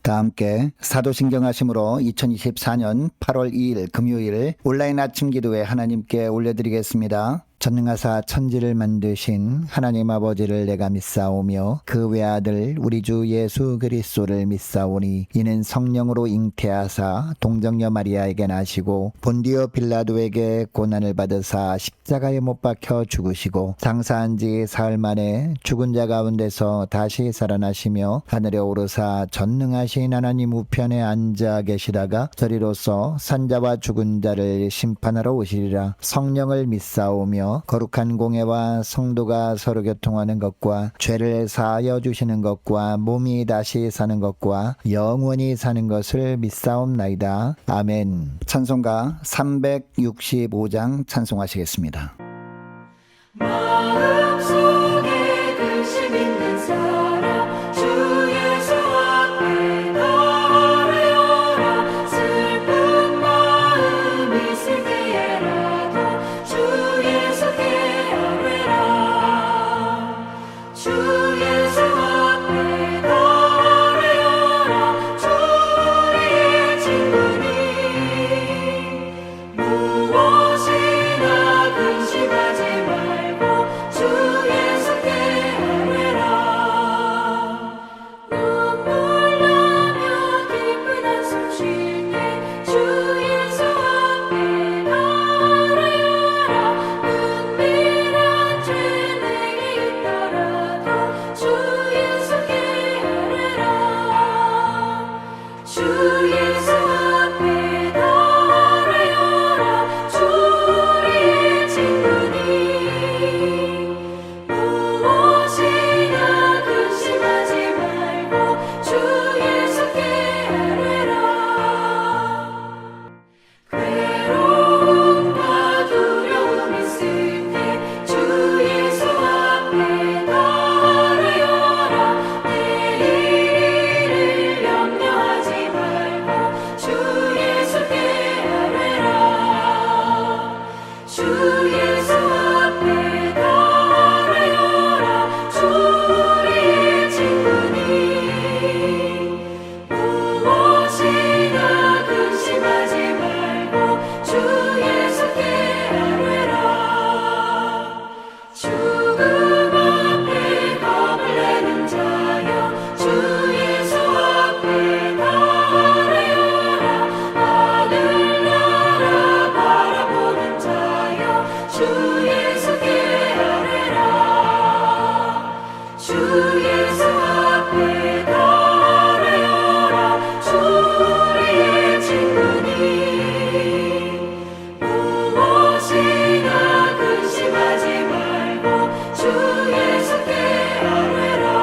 다 함께 사도신경하심으로 2024년 8월 2일 금요일 온라인 아침 기도회 하나님께 올려드리겠습니다. 전능하사 천지를 만드신 하나님 아버지를 내가 믿사오며 그 외아들 우리 주 예수 그리스도를 믿사오니 이는 성령으로 잉태하사 동정녀 마리아에게 나시고 본디오 빌라도에게 고난을 받으사 십자가에 못 박혀 죽으시고 장사한 지 사흘 만에 죽은 자 가운데서 다시 살아나시며 하늘에 오르사 전능하신 하나님 우편에 앉아 계시다가 저리로서 산자와 죽은 자를 심판하러 오시리라. 성령을 믿사오며 거룩한 공예와 성도가 서로 교통하는 것과 죄를 사하여 주시는 것과 몸이 다시 사는 것과 영원히 사는 것을 믿사옵나이다. 아멘. 찬송가 365장 찬송하시겠습니다. 마음속에 근심 있는 사람 주 예수 앞에 나아가라. 슬픈 마음 있을 때에라도 주 예수께 아뢰라. 주 예수 앞에 나아가라. 주 우리의 친구니 무엇이나 근심하지 말고 주 예수께 아뢰라. 눈물 나며 깊은 한숨 쉴 때 주 예수 앞에 나아가라. 은밀한 죄 내게 있더라도 주 예수께 아뢰라. 주 예수 앞에 나아가라. 주 우리의 친구니 무엇이나 근심하지 말고 주 예수께 아뢰라. 괴로움과 두려움 있을 때 주 예수 앞에 나아가라. 내일을 염려하지 말고 주 예수께 아뢰라. 주 예수 앞에 나아가라. 주 우리의 친구니 무엇이나 근심하지 말고 주 예수께 아뢰라. 죽음 앞에 겁을 내는 자여 주 예수 앞에 나아가라. 하늘나라 바라보는 자여 주 예수께 아뢰라. 주 예수 앞에 나아가라. 주 우리의 친구니 무엇이나 근심하지 말고 주 예수께 아뢰라.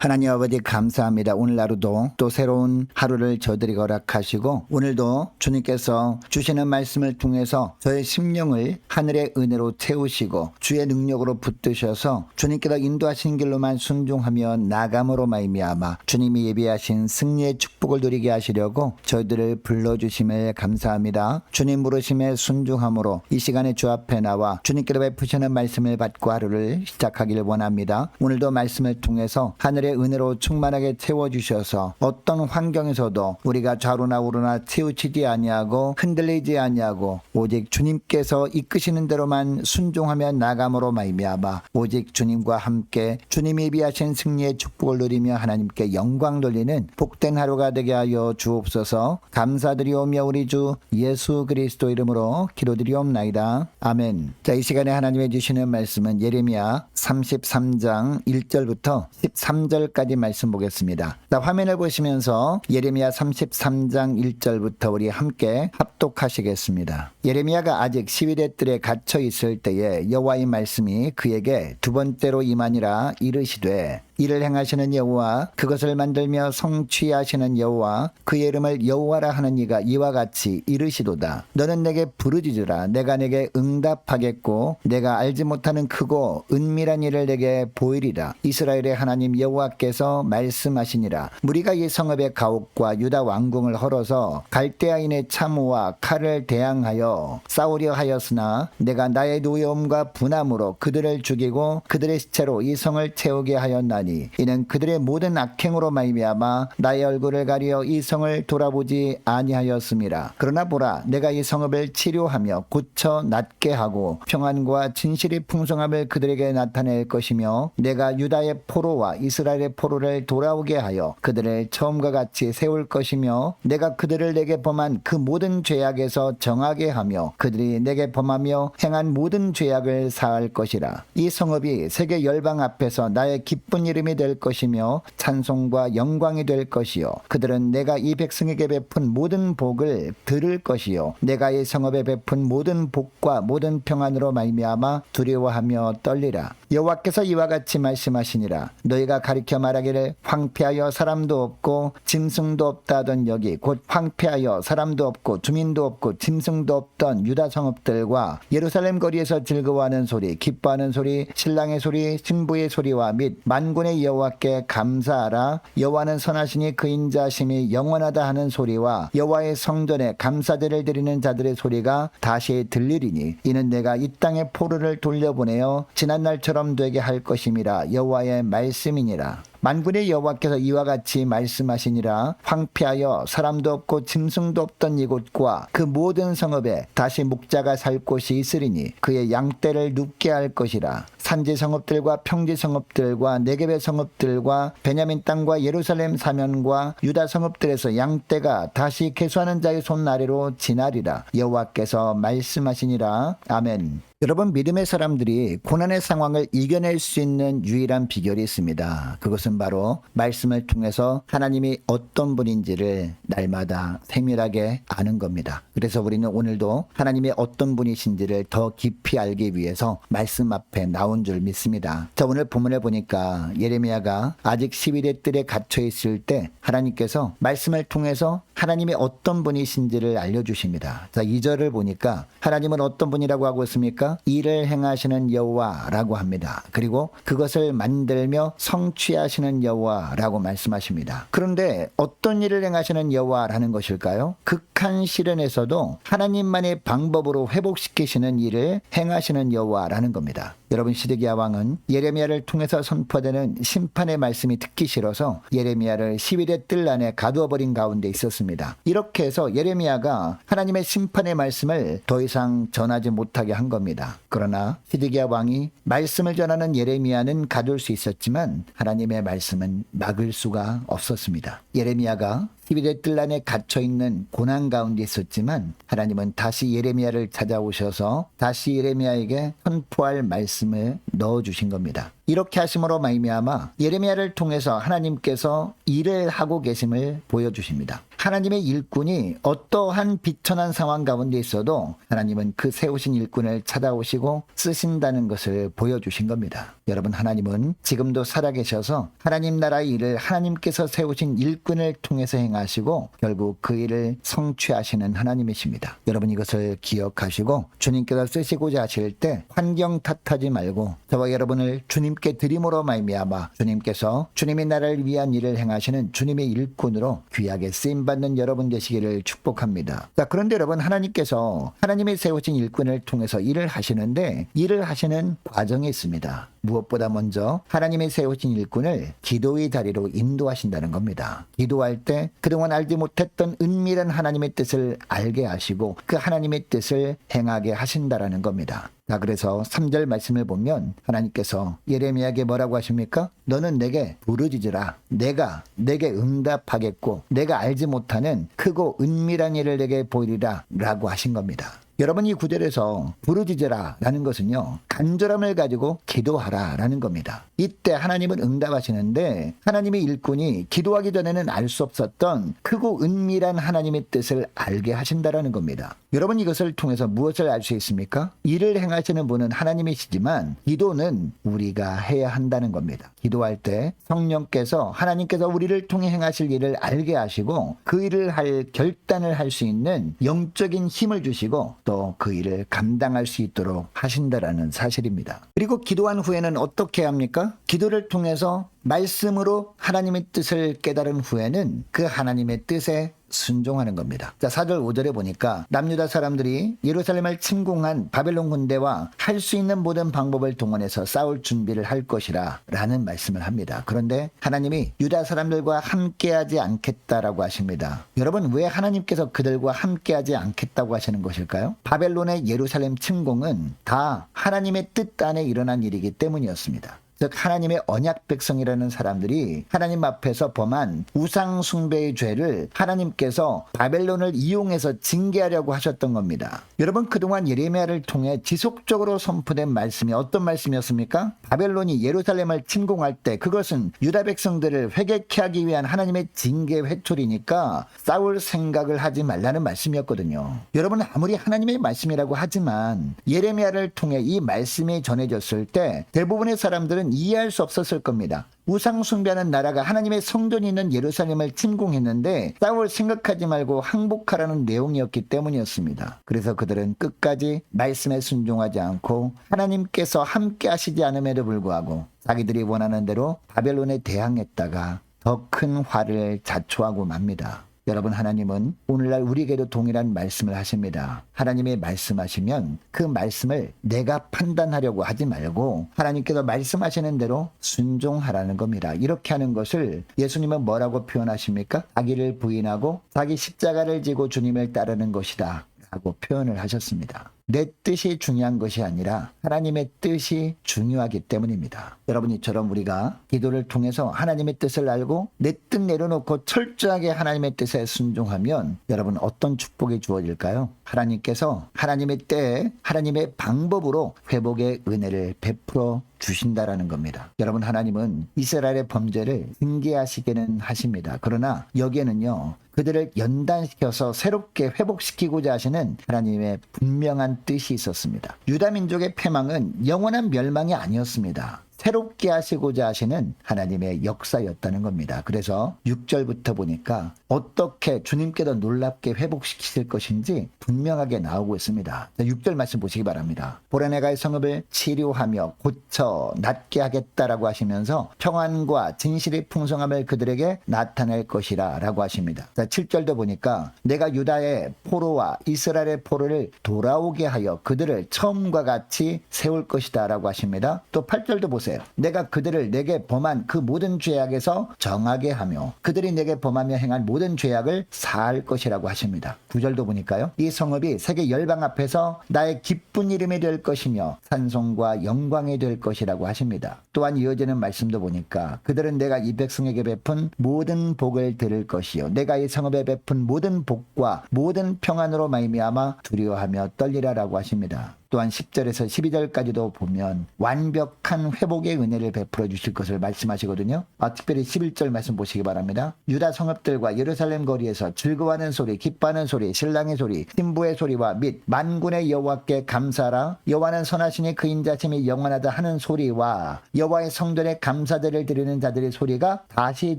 하나님 아버지 감사합니다. 오늘 하루도 또 새로운 하루를 저들이 허락하시고 오늘도 주님께서 주시는 말씀을 통해서 저의 심령을 하늘의 은혜로 채우시고 주의 능력으로 붙드셔서 주님께서 인도하신 길로만 순종하며 나감으로 말미암아 주님이 예비하신 승리의 축복을 누리게 하시려고 저희들을 불러주심을 감사합니다. 주님 부르심에 순종함으로 이 시간에 주 앞에 나와 주님께로 베푸시는 말씀을 받고 하루를 시작하기를 원합니다. 오늘도 말씀을 통해서 하늘의 은혜로 충만하게 채워주셔서 어떤 환경에서도 우리가 좌로나 우로나 치우치지 아니하고 흔들리지 아니하고 오직 주님께서 이끄시는 대로만 순종하며 나감으로 말미암아 오직 주님과 함께 주님이 예비하신 승리의 축복을 누리며 하나님께 영광 돌리는 복된 하루가 되게 하여 주옵소서. 감사드리오며 우리 주 예수 그리스도 이름으로 기도드리옵나이다. 아멘. 자, 이 시간에 하나님의 주시는 말씀은 예레미야 33장 1절부터 13절까지 말씀 보겠습니다. 자, 화면을 보시면서 예레미야 33장 1절부터 우리 함께 합독하시겠습니다. 예레미야가 아직 시위대 뜰에 갇혀 있을 때에 여호와의 말씀이 그에게 두 번째로 임하니라. 이르시되 이를 행하시는 여호와 그것을 만들며 성취하시는 여호와 그의 이름을 여호와라 하는 이가 이와 같이 이르시도다. 너는 내게 부르짖으라. 내가 내게 응답하겠고 내가 알지 못하는 크고 은밀한 일을 내게 보이리라. 이스라엘의 하나님 여호와께서 말씀하시니라. 무리가 이 성읍의 가옥과 유다 왕궁을 헐어서 갈대아인의 참호와 칼을 대항하여 싸우려 하였으나 내가 나의 노여움과 분함으로 그들을 죽이고 그들의 시체로 이 성을 채우게 하였나니 아니하니 이는 그들의 모든 악행으로 말미암아 나의 얼굴을 가리어 이 성을 돌아보지 아니하였음이라. 그러나 보라, 내가 이 성읍을 치료하며 고쳐 낫게 하고 평안과 진실이 풍성함을 그들에게 나타낼 것이며 내가 유다의 포로와 이스라엘의 포로를 돌아오게 하여 그들을 처음과 같이 세울 것이며 내가 그들을 내게 범한 그 모든 죄악에서 정하게 하며 그들이 내게 범하며 행한 모든 죄악을 사할 것이라. 이 성읍이 세계 열방 앞에서 나의 기쁜 이름이 될 것이며 찬송과 영광이 될 것이요 그들은 내가 이 백성에게 베푼 모든 복을 들을 것이요 내가 이 성읍에 베푼 모든 복과 모든 평안으로 말미암아 두려워하며 떨리라. 여호와께서 이와 같이 말씀하시니라. 너희가 가리켜 말하기를 황폐하여 사람도 없고 짐승도 없다 하던 여기 곧 황폐하여 사람도 없고 주민도 없고 짐승도 없던 유다 성읍들과 예루살렘 거리에서 즐거워하는 소리, 기뻐하는 소리, 신랑의 소리, 신부의 소리와 및 만군의 여호와께 감사하라. 여호와는 선하시니 그 인자심이 영원하다 하는 소리와 여호와의 성전에 감사제를 드리는 자들의 소리가 다시 들리리니 이는 내가 이 땅에 포로를 돌려보내어 지난날처럼 되게 할 것임이라. 여호와의 말씀이니라. 만군의 여호와께서 이와 같이 말씀하시니라. 황폐하여 사람도 없고 짐승도 없던 이곳과 그 모든 성읍에 다시 목자가 살 곳이 있으리니 그의 양떼를 눕게 할 것이라. 산지 성읍들과 평지 성읍들과 네겝의 성읍들과 베냐민 땅과 예루살렘 사면과 유다 성읍들에서 양떼가 다시 계수하는 자의 손 아래로 지나리라. 여호와께서 말씀하시니라. 아멘. 여러분, 믿음의 사람들이 고난의 상황을 이겨낼 수 있는 유일한 비결이 있습니다. 그것은 바로 말씀을 통해서 하나님이 어떤 분인지를 날마다 세밀하게 아는 겁니다. 그래서 우리는 오늘도 하나님이 어떤 분이신지를 더 깊이 알기 위해서 말씀 앞에 나온 줄 믿습니다. 자, 오늘 본문을 보니까 예레미야가 아직 12대 뜰에 갇혀 있을 때 하나님께서 말씀을 통해서 하나님이 어떤 분이신지를 알려주십니다. 자, 2절을 보니까 하나님은 어떤 분이라고 하고 있습니까? 일을 행하시는 여호와라고 합니다. 그리고 그것을 만들며 성취하시는 여호와라고 말씀하십니다. 그런데 어떤 일을 행하시는 여호와라는 것일까요? 극한 시련에서도 하나님만의 방법으로 회복시키시는 일을 행하시는 여호와라는 겁니다. 여러분, 시드기야 왕은 예레미야를 통해서 선포되는 심판의 말씀이 듣기 싫어서 예레미야를 12대 뜰 안에 가두어버린 가운데 있었습니다. 이렇게 해서 예레미야가 하나님의 심판의 말씀을 더 이상 전하지 못하게 한 겁니다. 그러나 시드기야 왕이 말씀을 전하는 예레미야는 가둘 수 있었지만 하나님의 말씀은 막을 수가 없었습니다. 예레미야가 12대 뜰 안에 갇혀있는 고난 가운데 있었지만 하나님은 다시 예레미야를 찾아오셔서 다시 예레미야에게 선포할 말씀을 넣어주신 겁니다. 이렇게 하심으로 말미암아 예레미야를 통해서 하나님께서 일을 하고 계심을 보여주십니다. 하나님의 일꾼이 어떠한 비천한 상황 가운데 있어도 하나님은 그 세우신 일꾼을 찾아오시고 쓰신다는 것을 보여주신 겁니다. 여러분, 하나님은 지금도 살아계셔서 하나님 나라의 일을 하나님께서 세우신 일꾼을 통해서 행하시고 결국 그 일을 성취하시는 하나님이십니다. 여러분, 이것을 기억하시고 주님께서 쓰시고자 하실 때 환경 탓하지 말고 저와 여러분을 주님께 드림으로 말미암아 주님께서 주님의 나라를 위한 일을 행하시는 주님의 일꾼으로 귀하게 쓰임받는 여러분 되시기를 축복합니다. 자, 그런데 여러분, 하나님께서 하나님이 세우신 일꾼을 통해서 일을 하시는데 일을 하시는 과정이 있습니다. 무엇보다 먼저 하나님이 세우신 일꾼을 기도의 자리로 인도하신다는 겁니다. 기도할 때 그동안 알지 못했던 은밀한 하나님의 뜻을 알게 하시고 그 하나님의 뜻을 행하게 하신다라는 겁니다. 자, 그래서 3절 말씀을 보면 하나님께서 예레미야에게 뭐라고 하십니까? 너는 내게 부르짖으라. 내가 내게 응답하겠고 내가 알지 못하는 크고 은밀한 일을 내게 보이리라 라고 하신 겁니다. 여러분, 이 구절에서 부르짖으라 라는 것은요, 간절함을 가지고 기도하라 라는 겁니다. 이때 하나님은 응답하시는데 하나님의 일꾼이 기도하기 전에는 알 수 없었던 크고 은밀한 하나님의 뜻을 알게 하신다라는 겁니다. 여러분, 이것을 통해서 무엇을 알 수 있습니까? 일을 행하시는 분은 하나님이시지만 기도는 우리가 해야 한다는 겁니다. 기도할 때 성령께서 하나님께서 우리를 통해 행하실 일을 알게 하시고 그 일을 할 결단을 할 수 있는 영적인 힘을 주시고 또 그 일을 감당할 수 있도록 하신다라는 사실입니다. 그리고 기도한 후에는 어떻게 합니까? 기도를 통해서 말씀으로 하나님의 뜻을 깨달은 후에는 그 하나님의 뜻에 순종하는 겁니다. 자, 4절 5절에 보니까 남유다 사람들이 예루살렘을 침공한 바벨론 군대와 할 수 있는 모든 방법을 동원해서 싸울 준비를 할 것이라 라는 말씀을 합니다. 그런데 하나님이 유다 사람들과 함께하지 않겠다라고 하십니다. 여러분, 왜 하나님께서 그들과 함께하지 않겠다고 하시는 것일까요? 바벨론의 예루살렘 침공은 다 하나님의 뜻 안에 일어난 일이기 때문이었습니다. 즉 하나님의 언약 백성이라는 사람들이 하나님 앞에서 범한 우상 숭배의 죄를 하나님께서 바벨론을 이용해서 징계하려고 하셨던 겁니다. 여러분, 그동안 예레미야를 통해 지속적으로 선포된 말씀이 어떤 말씀이었습니까? 바벨론이 예루살렘을 침공할 때 그것은 유다 백성들을 회개케 하기 위한 하나님의 징계 회초리니까 싸울 생각을 하지 말라는 말씀이었거든요. 여러분, 아무리 하나님의 말씀이라고 하지만 예레미야를 통해 이 말씀이 전해졌을 때 대부분의 사람들은 이해할 수 없었을 겁니다. 우상 숭배하는 나라가 하나님의 성전이 있는 예루살렘을 침공했는데 싸울 생각하지 말고 항복하라는 내용이었기 때문이었습니다. 그래서 그들은 끝까지 말씀에 순종하지 않고 하나님께서 함께 하시지 않음에도 불구하고 자기들이 원하는 대로 바벨론에 대항했다가 더 큰 화를 자초하고 맙니다. 여러분, 하나님은 오늘날 우리에게도 동일한 말씀을 하십니다. 하나님이 말씀하시면 그 말씀을 내가 판단하려고 하지 말고 하나님께서 말씀하시는 대로 순종하라는 겁니다. 이렇게 하는 것을 예수님은 뭐라고 표현하십니까? 자기를 부인하고 자기 십자가를 지고 주님을 따르는 것이다 라고 표현을 하셨습니다. 내 뜻이 중요한 것이 아니라 하나님의 뜻이 중요하기 때문입니다. 여러분, 이처럼 우리가 기도를 통해서 하나님의 뜻을 알고 내 뜻 내려놓고 철저하게 하나님의 뜻에 순종하면 여러분, 어떤 축복이 주어질까요? 하나님께서 하나님의 때에 하나님의 방법으로 회복의 은혜를 베풀어 주신다라는 겁니다. 여러분, 하나님은 이스라엘의 범죄를 징계하시기는 하십니다. 그러나 여기에는요, 그들을 연단시켜서 새롭게 회복시키고자 하시는 하나님의 분명한 뜻이 있었습니다. 유다 민족의 패망은 영원한 멸망이 아니었습니다. 새롭게 하시고자 하시는 하나님의 역사였다는 겁니다. 그래서 6절부터 보니까 어떻게 주님께서 놀랍게 회복시키실 것인지 분명하게 나오고 있습니다. 6절 말씀 보시기 바랍니다. 보라, 내가 이 성읍을 치료하며 고쳐 낫게 하겠다라고 하시면서 평안과 진실의 풍성함을 그들에게 나타낼 것이라 라고 하십니다. 7절도 보니까 내가 유다의 포로와 이스라엘의 포로를 돌아오게 하여 그들을 처음과 같이 세울 것이다 라고 하십니다. 또 8절도 보세요. 내가 그들을 내게 범한 그 모든 죄악에서 정하게 하며 그들이 내게 범하며 행한 모든 죄악을 사할 것이라고 하십니다. 9절도 보니까요, 이 성읍이 세계 열방 앞에서 나의 기쁜 이름이 될 것이며 찬송과 영광이 될 것이라고 하십니다. 또한 이어지는 말씀도 보니까 그들은 내가 이 백성에게 베푼 모든 복을 들을 것이요 내가 이 성읍에 베푼 모든 복과 모든 평안으로 말미암아 두려워하며 떨리라라고 하십니다. 또한 10절에서 12절까지도 보면 완벽한 회복의 은혜를 베풀어 주실 것을 말씀하시거든요. 특별히 11절 말씀 보시기 바랍니다. 유다 성읍들과 예루살렘 거리에서 즐거워하는 소리, 기뻐하는 소리, 신랑의 소리, 신부의 소리와 및 만군의 여호와께 감사하라. 여호와는 선하시니 그 인자심이 영원하다 하는 소리와 여호와의 성전에 감사들을 드리는 자들의 소리가 다시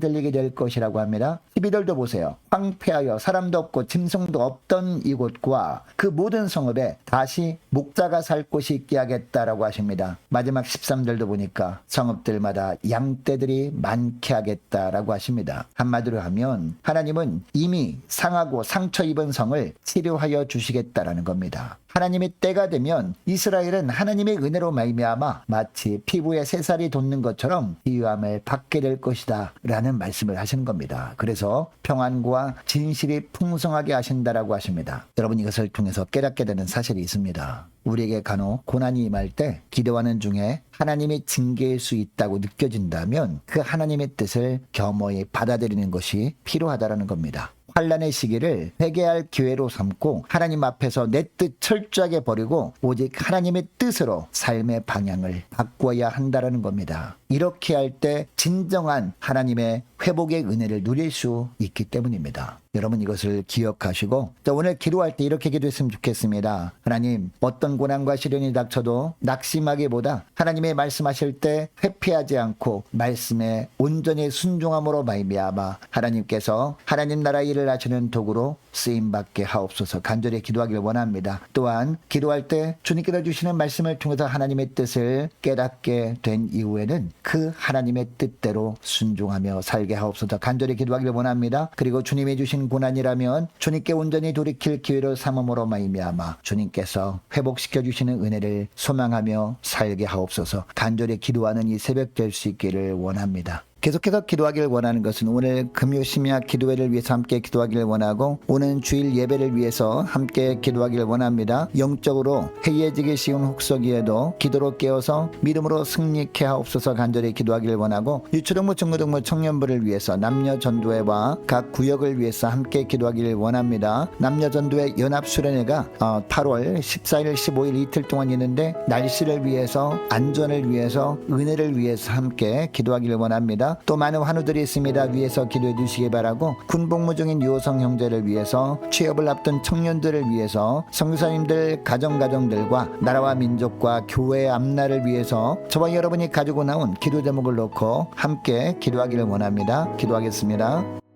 들리게 될 것이라고 합니다. 12절도 보세요. 황폐하여 사람도 없고 짐승도 없던 이곳과 그 모든 성읍에 다시 목자가 살 곳이 있게 하겠다라고 하십니다. 마지막 13절도 보니까 성읍들마다 양떼들이 많게 하겠다라고 하십니다. 한마디로 하면 하나님은 이미 상하고 상처 입은 성을 치료하여 주시겠다라는 겁니다. 하나님의 때가 되면 이스라엘은 하나님의 은혜로 말미암아 마치 피부에 새살이 돋는 것처럼 비유함을 받게 될 것이다 라는 말씀을 하시는 겁니다. 그래서 평안과 진실이 풍성하게 하신다라고 하십니다. 여러분, 이것을 통해서 깨닫게 되는 사실이 있습니다. 우리에게 간혹 고난이 임할 때 기도하는 중에 하나님의 징계일 수 있다고 느껴진다면 그 하나님의 뜻을 겸허히 받아들이는 것이 필요하다라는 겁니다. 환난의 시기를 회개할 기회로 삼고 하나님 앞에서 내 뜻 철저하게 버리고 오직 하나님의 뜻으로 삶의 방향을 바꿔야 한다는 겁니다. 이렇게 할 때 진정한 하나님의 회복의 은혜를 누릴 수 있기 때문입니다. 여러분, 이것을 기억하시고 오늘 기도할 때 이렇게 기도했으면 좋겠습니다. 하나님, 어떤 고난과 시련이 닥쳐도 낙심하기보다 하나님의 말씀하실 때 회피하지 않고 말씀에 온전히 순종함으로 말미암아 하나님께서 하나님 나라 일을 하시는 도구로 쓰임받게 하옵소서 간절히 기도하길 원합니다. 또한 기도할 때 주님께서 주시는 말씀을 통해서 하나님의 뜻을 깨닫게 된 이후에는 그 하나님의 뜻대로 순종하며 살게 하옵소서 간절히 기도하기를 원합니다. 그리고 주님이 주신 고난이라면 주님께 온전히 돌이킬 기회를 삼음으로 말미암아 주님께서 회복시켜 주시는 은혜를 소망하며 살게 하옵소서 간절히 기도하는 이 새벽 될 수 있기를 원합니다. 계속해서 기도하기를 원하는 것은 오늘 금요 심야 기도회를 위해서 함께 기도하기를 원하고 오는 주일 예배를 위해서 함께 기도하기를 원합니다. 영적으로 해이해지기 쉬운 혹서기에도 기도로 깨어서 믿음으로 승리케 하옵소서 간절히 기도하기를 원하고 유초등부 중고등부 청년부를 위해서 남녀전도회와 각 구역을 위해서 함께 기도하기를 원합니다. 남녀전도회 연합수련회가 8월 14일 15일 이틀 동안 있는데 날씨를 위해서 안전을 위해서 은혜를 위해서 함께 기도하기를 원합니다. 또 많은 환우들이 있습니다. 위해서 기도해 주시기 바라고 군복무 중인 유호성 형제를 위해서 취업을 앞둔 청년들을 위해서 선교사님들 가정들과 나라와 민족과 교회의 앞날을 위해서 저와 여러분이 가지고 나온 기도 제목을 놓고 함께 기도하기를 원합니다. 기도하겠습니다.